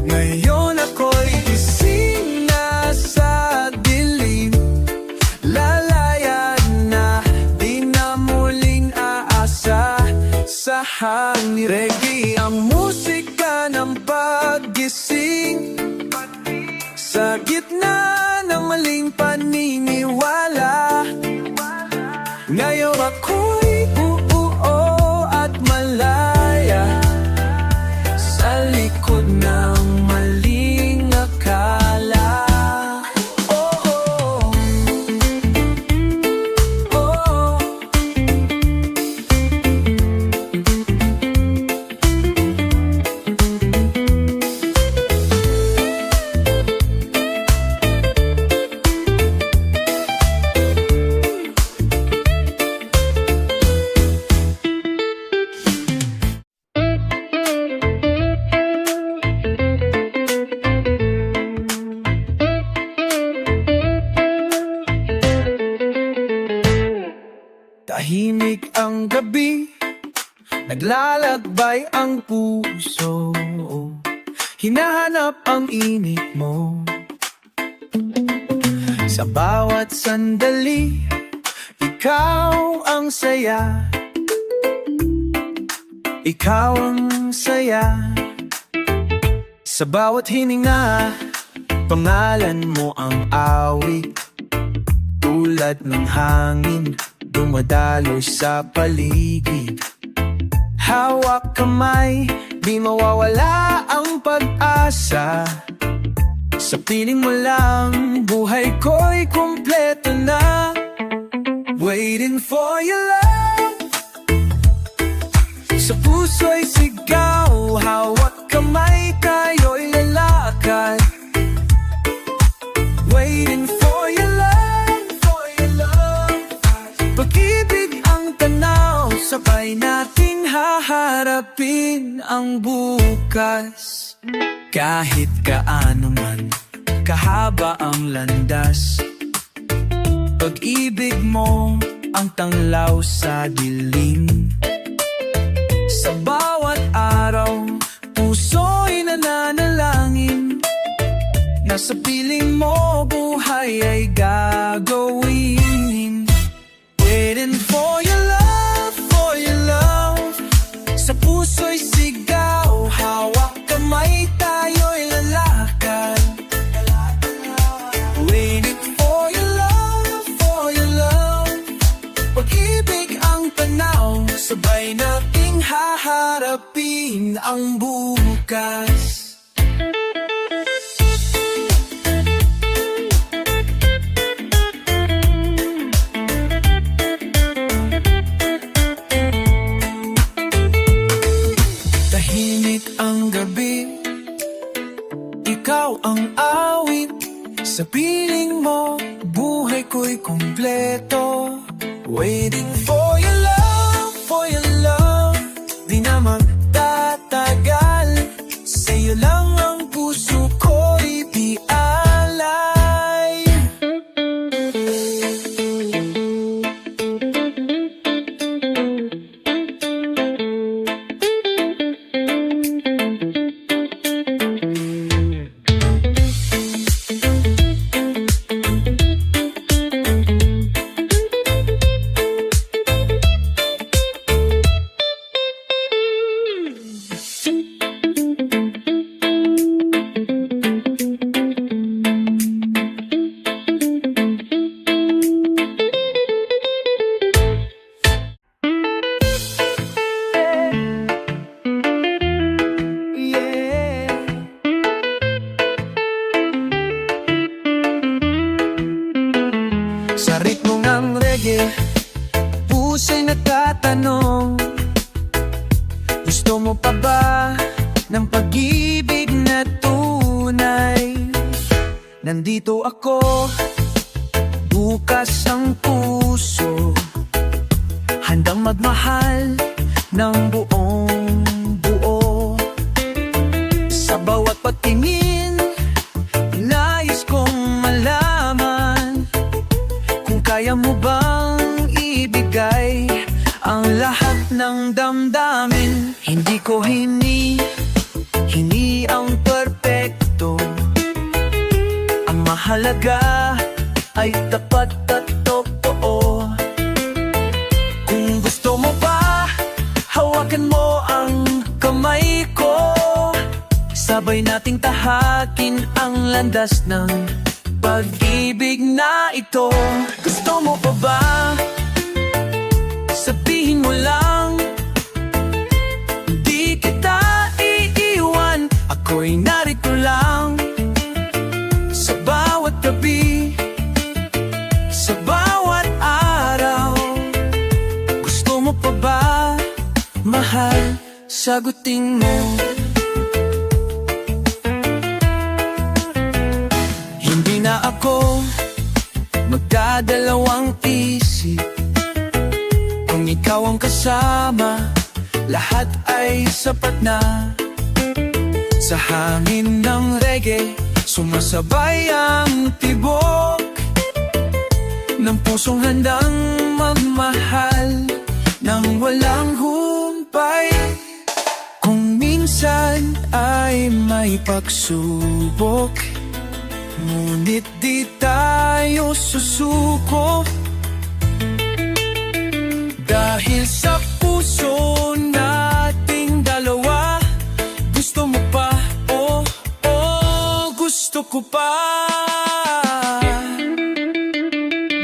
Ngayon ako'y gising na sa dilim, lalayan na, di na muling aasa sa hangin. Reggae ang musika ng paggising, sa gitna ng maling paniniwala. Ngayon ako'y uuo at malaya sa likod ng maling akala. Oh, oh, oh. Tahimik ang gabi, naglalakbay ang puso, hinahanap ang init mo. Sa bawat sandali, ikaw ang saya, ikaw ang saya. Sa bawat hininga, pangalan mo ang awit, tulad ng hangin dumadaloy sa paligid. Hawak kamay, di mawawala ang pag-asa. Sa piling mo lang, buhay ko'y kumpleto na. Waiting for your love, sa puso'y sigaw, hawak kamay, tayo'y lalakad. Waiting for your love, for your love. Pag-ibig ang tanaw, sabay nating haharapin ang bukas. Kahit kaano man, kahaba ang landas, pag-ibig mo ang tanglaw sa dilim. Sa bawat araw, puso'y nananalangin, nasa piling mo buhay ay gagawin. Waiting for your love, for your love. Sa puso'y sigaw, hawak kamay, tayo'y lalakad. Waiting for your love, for your love. Pag-ibig ang tanaw, sabay nating haharapin ang bukas. Sa piling mo, buhay ko'y kompleto. Waiting for your love, di na magtatagal. Sa'yo lang ang puso ko'y pialay. Sa ritmo ng reggae, puso'y nagtatanong, gusto mo pa ba ng pag-ibig na tunay? Nandito ako, bukas ang puso, handang magmahal ng buong buo. Sa bawat patingin, nais kong malaman kung kaya mo bang ibigay ang lahat ng damdamin. Hindi ko hingi ang perpekto, ang mahalaga ay tapat at totoo. Kung gusto mo ba, hawakan mo ang kamay ko, sabay nating tahakin ang landas ng pag-ibig na ito. Gusto mo pa ba? Sabihin mo lang, di kita iiwan. Ako'y narito lang sa bawat gabi, sa bawat araw. Gusto mo pa ba, mahal? Sagutin mo. Hindi na ako magdadalawang isip, kung ikaw ang kasama, lahat ay sapat na. Sa hangin ng reggae, sumasabay ang tibok ng pusong handang magmahal nang walang humpay. Kung minsan ay may pagsubok, ngunit di tayo susuko, dahil sa puso nating dalawa. Gusto mo pa? Oh, gusto ko pa.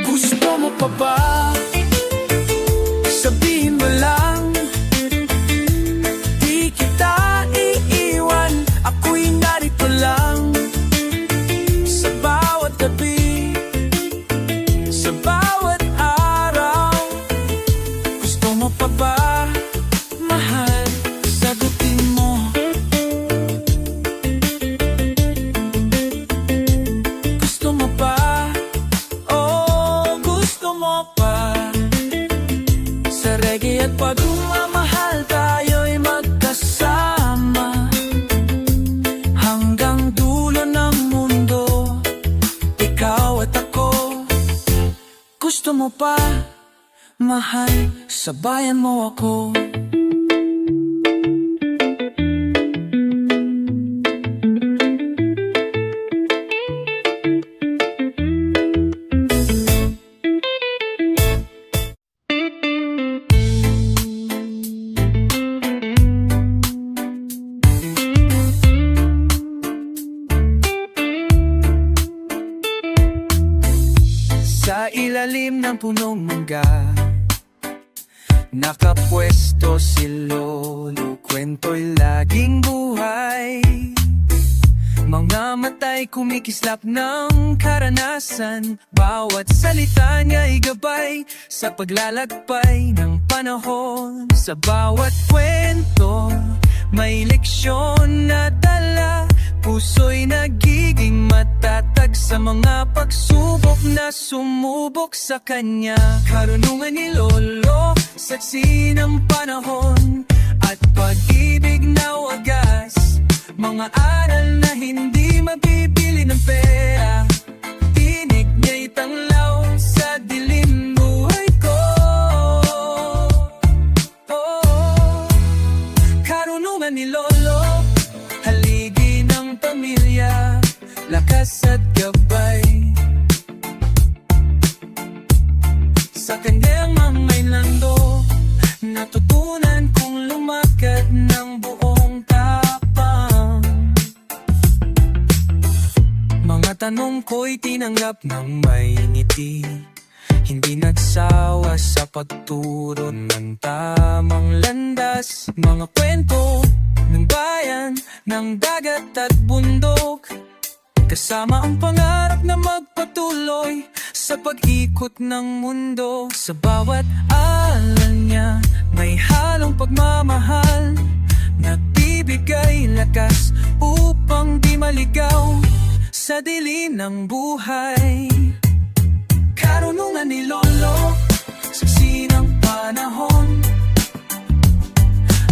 Gusto mo pa ba? Sabihin mo lang, di kita iiwan. Ako'y narito lang sa bawat gabi, sa bawat araw. Gusto mo pa ba, mahal? Sagutin mo. Gusto mo pa? Oh, gusto mo pa? Sa reggae at pagmamahal, tayo'y magkasama hanggang dulo ng mundo. Ikaw at ako. Gusto mo pa, mahal? Sabayan mo ako. Sa ilalim ng punong mangga, nakapwesto si Lolo, kwento'y laging buhay. Mga mata'y kumikislap ng karanasan, bawat salita niya'y gabay sa paglalagpay ng panahon. Sa bawat kwento, may leksyon na dala, puso'y nagiging matatag sa mga pagsubok na sumubok sa kanya. Karunungan ni Lolo, saksi ng panahon, at pag-ibig na wagas, mga aral na hindi mabibili ng pera. Tinig niya'y tanglaw sa dilim buhay ko. Karunungan ni Lolo, haligi ng pamilya, lakas at gabay. Sa kanyang mga lando, natutunan kong lumakad ng buong tapang. Mga tanong ko'y tinanggap ng may ngiti, hindi nagsawa sa pagturo ng tamang landas. Mga kwento ng bayan, ng dagat at bundok, kasama ang pangarap na magpatuloy sa pag-ikot ng mundo. Sa bawat alal niya, may halong pagmamahal, nagbibigay lakas upang di maligaw sa dilim ng buhay. Karunungan ni Lolo, saksi ng panahon,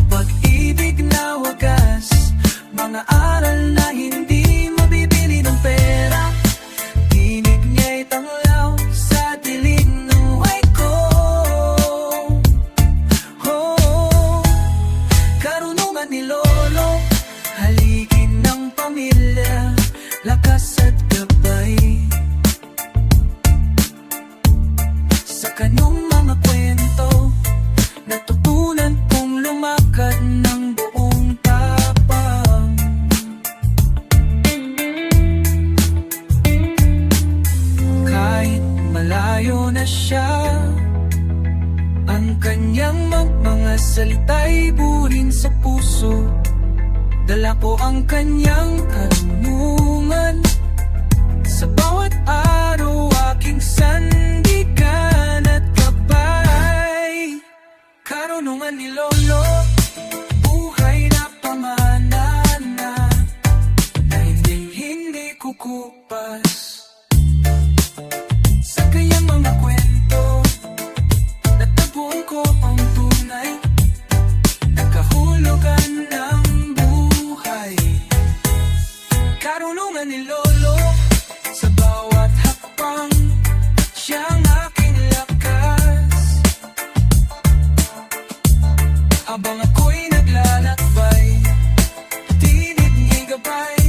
pag-ibig na wagas, mga aral na hindi mabibili ng pera. Tinig niya'y tanglaw sa dilim ng buhay ko. Karunungan ni Lolo, haligin ng pamilya, lakas at gabay. Sa kanyang mga kwento, natutunan kong lumakad ng buong tapang. Kahit malayo na siya, ang kanyang mga salita'y burin sa puso. Dala ko ang kanyang karunungan, sa bawat araw aking sandigan at gabay. Karunungan ni Lolo, buhay na pamana na hindi kukupas. Sa kanyang mga kwento, natagpuan ko ang tunay, nakahulugan ng buhay. Karunungan ni Lolo, sa bawat hakbang, siyang aking lakas. Habang ako'y naglalakbay, tinig niya'y gabay,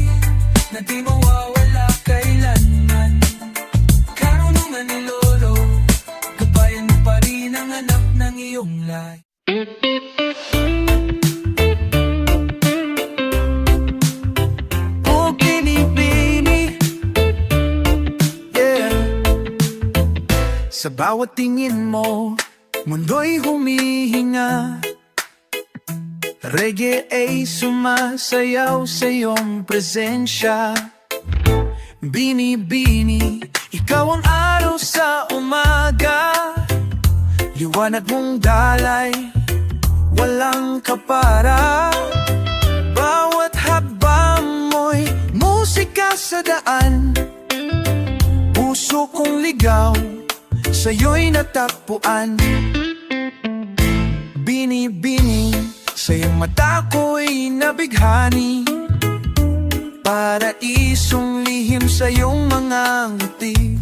na di mawawala kailanman. Karunungan ni Lolo, gabayan mo pa rin ang anak ng iyong lahi. Oh, binibini, yeah. Sa bawat tingin mo, mundo'y humihinga. Reggae ay sumasayaw sa iyong presensya. Binibini, ikaw ang araw sa umaga, liwanag mong dalay, walang kapara. Bawat habang mo'y musika sa daan, puso kong ligaw, sa'yo'y natagpuan. Binibini, sa iyong mata ko'y nabighani, paraisong lihim sa iyong mga ngiti.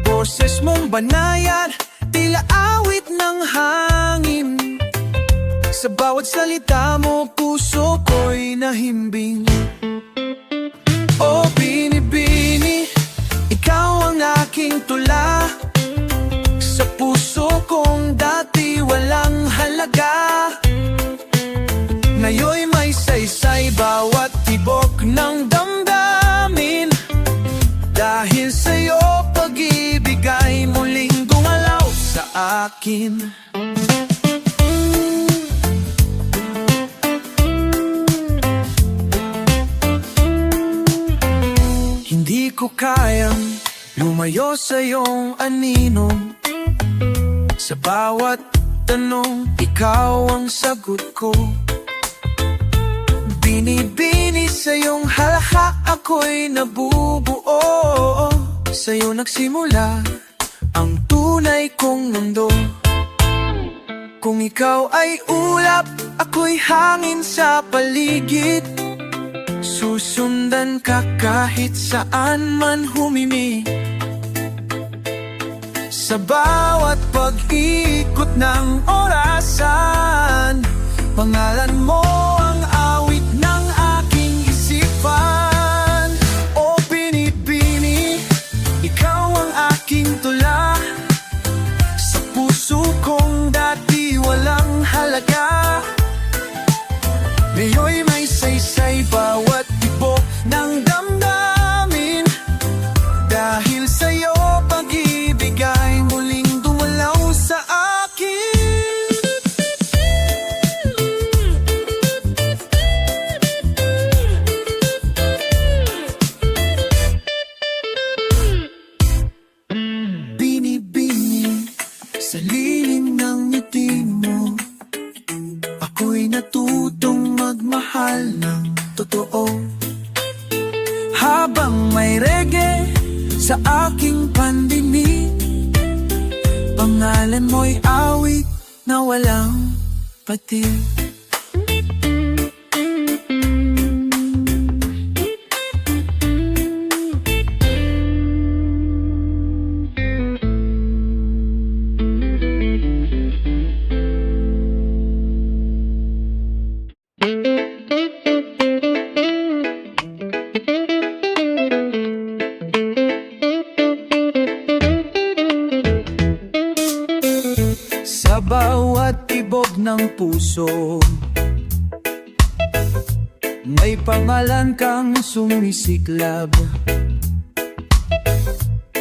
Boses mong banayad, tila awit ng hangin, sa bawat salita mo puso ko'y nahimbing. Oh, binibini, ikaw ang aking tula, sa puso kong dati walang halaga. Ngayon'y may saysay bawat tibok ng damdamin, dahil sa'yo pag-ibig ay muling gumalaw sa akin. Hindi ko kayang lumayo sa iyong anino, sa bawat tanong ikaw ang sagot ko. Binibini sa iyong halakak ako'y nabubuo. Sa'yo nagsimula ang tunay kong mundo. Kung ikaw ay ulap, ako'y hangin sa paligid. Susundan ka kahit saan man humimi. Sa bawat pag-ikot ng orasan, pangalan mo ang awit ng aking isipan. O binibini, ikaw ang aking tula. Sa puso kong dati walang halaga, ngayon may saysay bawat tibok ng damdamin. Dahil sa'yo pag-ibig ay muling dumalaw sa akin. Binibini sa lilim ng ngiti mo, ako'y natutong magmahal ng totoo. Habang may reggae sa aking pandinig, pangalan mo'y awit na walang patig. Sa bawat tibok ng puso, may pangalan kang sumisiklab.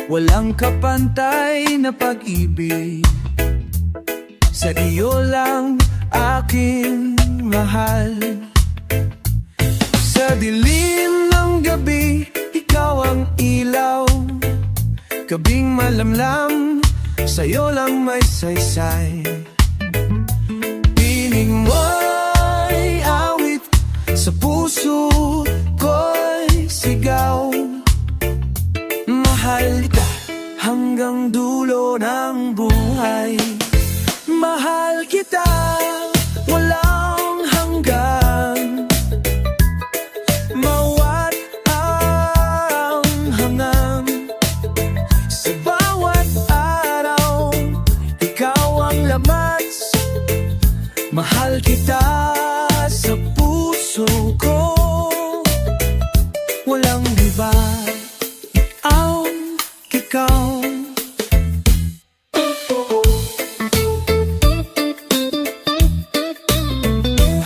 Walang kapantay na pag-ibig, sa iyo lang aking mahal. Sa dilim ng gabi, ikaw ang ilaw. Gabing malamlam, sa'yo lang may saysay. Pinig mo'y awit, sa puso ko'y sigaw. Mahal kita hanggang dulo ng buhay. Mahal kita walang hanggan. Mawat ang hangam. Sa bawat araw, ikaw ang lamas. Mahal kita sa puso ko. Walang iba, ikaw.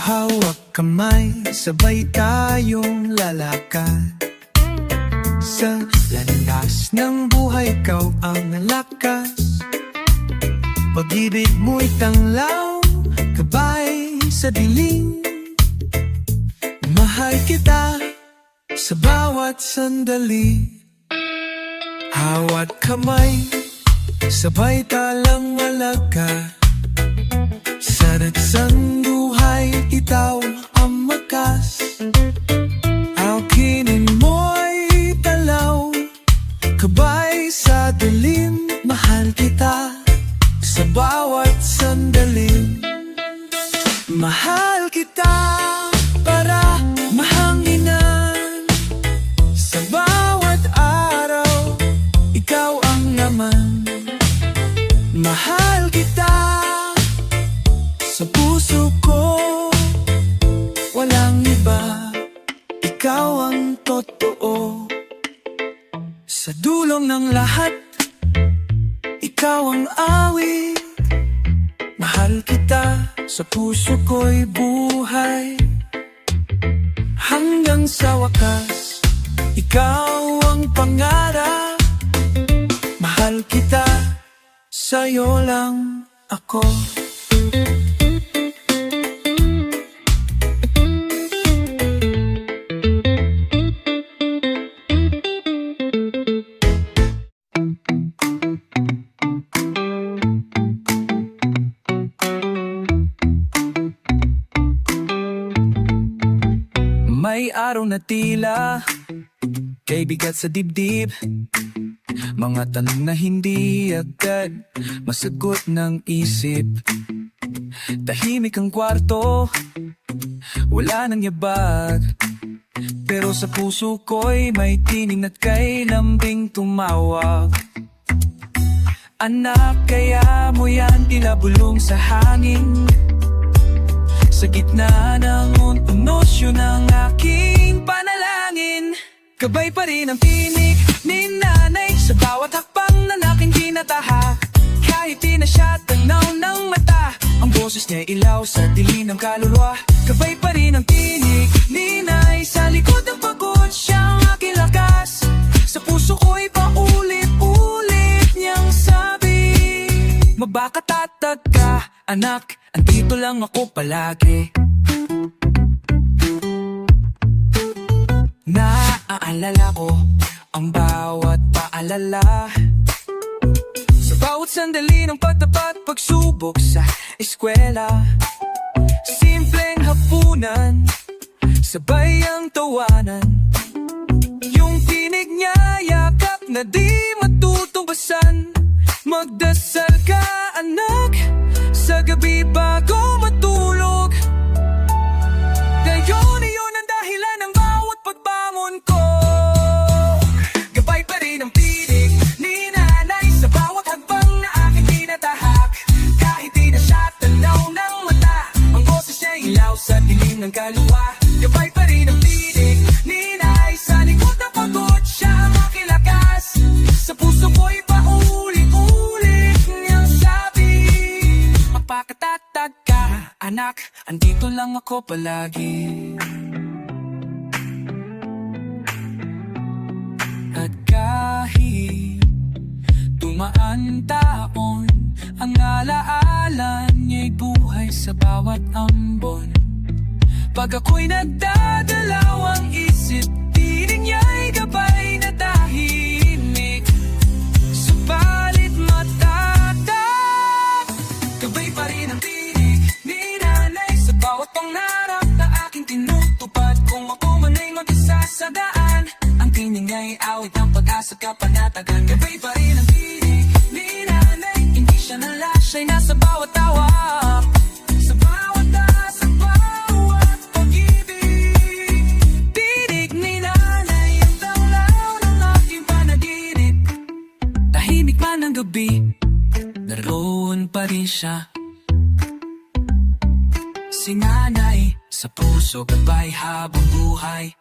Hawak kamay, sabay tayong lalakad. Sa landas ng buhay, ikaw ang lakas. Pag-ibig mo'y tanglaw, gabay sa dilim. Mahal kita sa bawat sandali. Hawat kamay, sabay talang malagad. Sa dagsang buhay, ikaw ang makas. Aukinin mo'y talaw, kabay sa dilim. Mahal kita sa bawat sandali. Mahal kita para mahanginan. Sa bawat araw, ikaw ang laman. Mahal kita sa puso ko. Walang iba, ikaw ang totoo. Sa dulong ng lahat, ikaw ang awit. Mahal kita, sa puso ko'y buhay. Hanggang sa wakas, ikaw ang pangarap. Mahal kita, sa'yo lang ako. araw na tila kay bigat sa dibdib. Mga tanong na hindi agad masagot ng isip. Tahimik ang kwarto, wala nang yabag, pero sa puso ko'y may tining at kay lambing tumawag. Anak, kaya mo yan tila bulong sa hangin, sa gitna ng emosyon ng aking panalangin. Gabay pa rin ang tinig ni nanay sa bawat hakbang na aking tinatahak. Kahit di na siya tanaw ng mata, ang boses niya ilaw sa dilim ng kaluluwa. Gabay pa rin ang tinig ni nanay sa likod ng pagod, siyang aking lakas. Sa puso ko'y paulit-ulit niyang sabi, mabakatatag ka, anak, andito lang ako palagi. Naaalala ko ang bawat paalala, sa bawat sandali ng pagtapat, pagsubok sa eskwela. Simpleng hapunan, sabay ang tawanan, yung tinig niya yakap na di matutumbasan. Magdasal ka, anak, sa gabi bago matulog. Ngayon iyon ang dahilan ng bawat pagbangon ko. Gabay pa rin ang tinig ni nanay sa bawat hakbang na aking tinatahak. Kahit di na siya tanaw ng mata, ang boses niya ilaw sa dilim ng kaluluwa. Gabay pa rin ang tinig ni nanay sa likod ng pagod, siya ang aking lakas. Sa puso ko'y paulit-ulit niyang sabi, mapakatatag ka, anak, andito lang ako palagi. At kahit tumaan taon, ang alaala niya'y buhay sa bawat ambon. Pag ako'y nagdadalawang isip, tinig niya'y gabay na tahimik, subalit matatak. Gabay pa rin ang tinig ni nanay sa bawat pangarap na aking tinutupad. Kung ako man ay mag-isa sa daan, ang tinig niya'y awit ng pag-asa kapanatagan. Gabay pa rin ang tinig ni nanay, hindi siya nalasay, nasa bawat tawa, sa bawat taas, sa bawat pag-ibig. Tinig ni nanay ang tanglaw ng aking panaginip. Tahimik man ang gabi, naroon pa rin siya. Si nanay sa puso, gabay habang buhay.